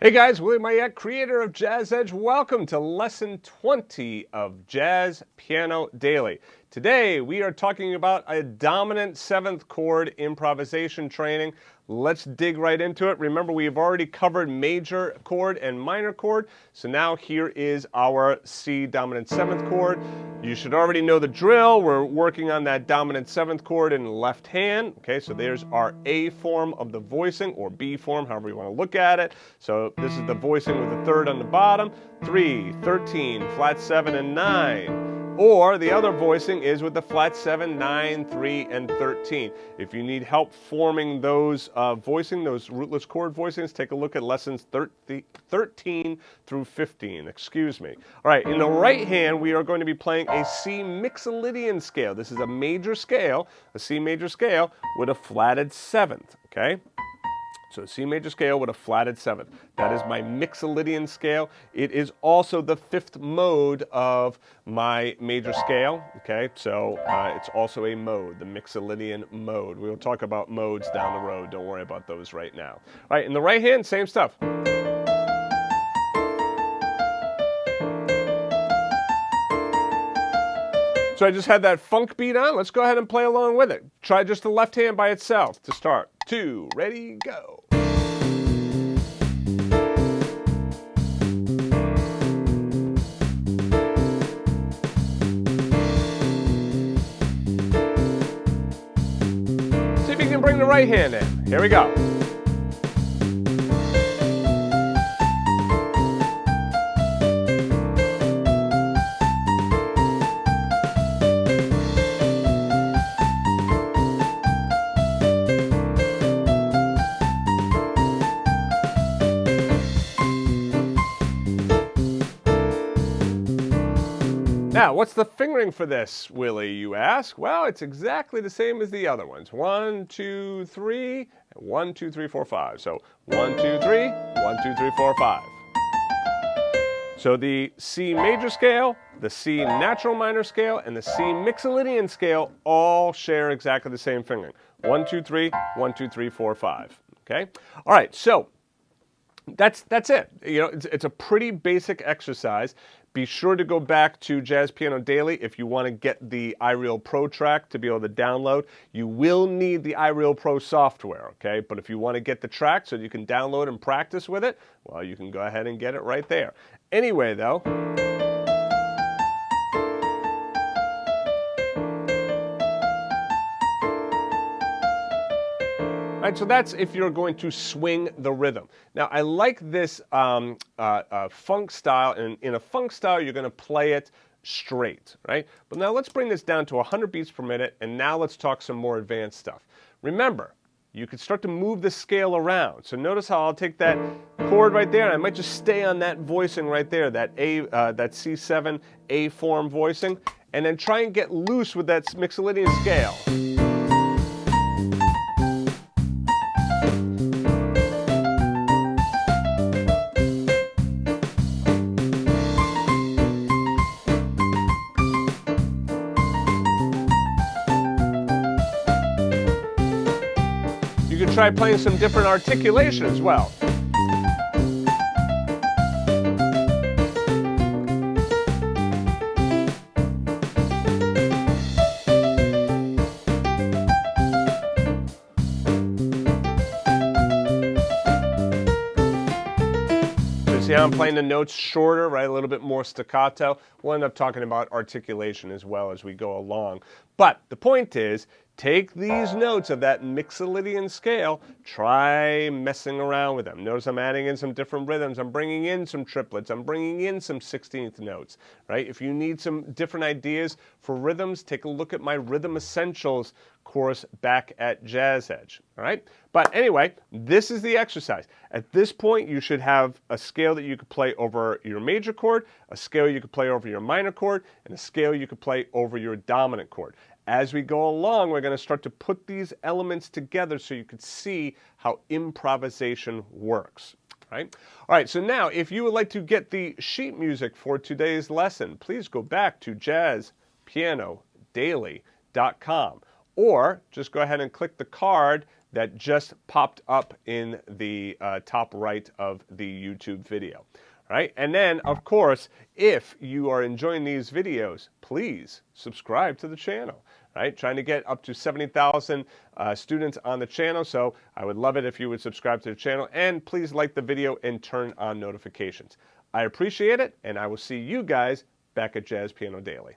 Hey guys, William Mayette, creator of Jazz Edge. Welcome to lesson 20 of Jazz Piano Daily. Today we are talking about a dominant 7th chord improvisation training. Let's dig right into it. Remember, we've already covered major chord and minor chord, so now here is our C dominant 7th chord. You should already know the drill. We're working on that dominant 7th chord in the left hand. Okay, so there's our A form of the voicing, or B form, however you want to look at it. So this is the voicing with the third on the bottom, 3, 13, flat 7, and 9. Or the other voicing is with the flat 7, 9, 3, and 13. If you need help forming those those rootless chord voicings, take a look at lessons 13 through 15. Excuse me. All right, in the right hand, we are going to be playing a C mixolydian scale. This is a major scale, a C major scale with a flatted 7th, okay? So C major scale with a flatted 7th. That is my mixolydian scale. It is also the 5th mode of my major scale, okay? So it's also a mode, the mixolydian mode. We'll talk about modes down the road. Don't worry about those right now. All right, in the right hand, same stuff. So I just had that funk beat on. Let's go ahead and play along with it. Try just the left hand by itself to start. 2, ready, go. See if you can bring the right hand in. Here we go. Now, what's the fingering for this, Willie, you ask? Well, it's exactly the same as the other ones. 1, 2, 3, 1, 2, 3, 4, 5. So 1, 2, 3, 1, 2, 3, 4, 5. So the C major scale, the C natural minor scale, and the C mixolydian scale all share exactly the same fingering. 1, 2, 3, 1, 2, 3, 4, 5. Okay? All right, so that's it. You know, it's a pretty basic exercise. Be sure to go back to Jazz Piano Daily if you want to get the iReal Pro track to be able to download. You will need the iReal Pro software, okay? But if you want to get the track so you can download and practice with it, well, you can go ahead and get it right there. Anyway, though, right, so that's if you're going to swing the rhythm. Now, I like this funk style, and in a funk style, you're going to play it straight, right? But now let's bring this down to 100 beats per minute, and now let's talk some more advanced stuff. Remember, you can start to move the scale around. So notice how I'll take that chord right there, and I might just stay on that voicing right there, that that C7 A form voicing, and then try and get loose with that mixolydian scale. You can try playing some different articulation as well. See how I'm playing the notes shorter, right? A little bit more staccato. We'll end up talking about articulation as well as we go along. But the point is, take these notes of that mixolydian scale, try messing around with them. Notice I'm adding in some different rhythms. I'm bringing in some triplets. I'm bringing in some 16th notes, right? If you need some different ideas for rhythms, take a look at my Rhythm Essentials course back at Jazz Edge, all right? But anyway, this is the exercise. At this point, you should have a scale that you could play over your major chord, a scale you could play over your minor chord, and a scale you could play over your dominant chord. As we go along, we're going to start to put these elements together so you can see how improvisation works. Right? All right, so now if you would like to get the sheet music for today's lesson, please go back to jazzpianodaily.com. Or just go ahead and click the card that just popped up in the top right of the YouTube video. All right, and then, of course, if you are enjoying these videos, please subscribe to the channel. Right, trying to get up to 70,000 students on the channel, so I would love it if you would subscribe to the channel, and please like the video and turn on notifications. I appreciate it, and I will see you guys back at Jazz Piano Daily.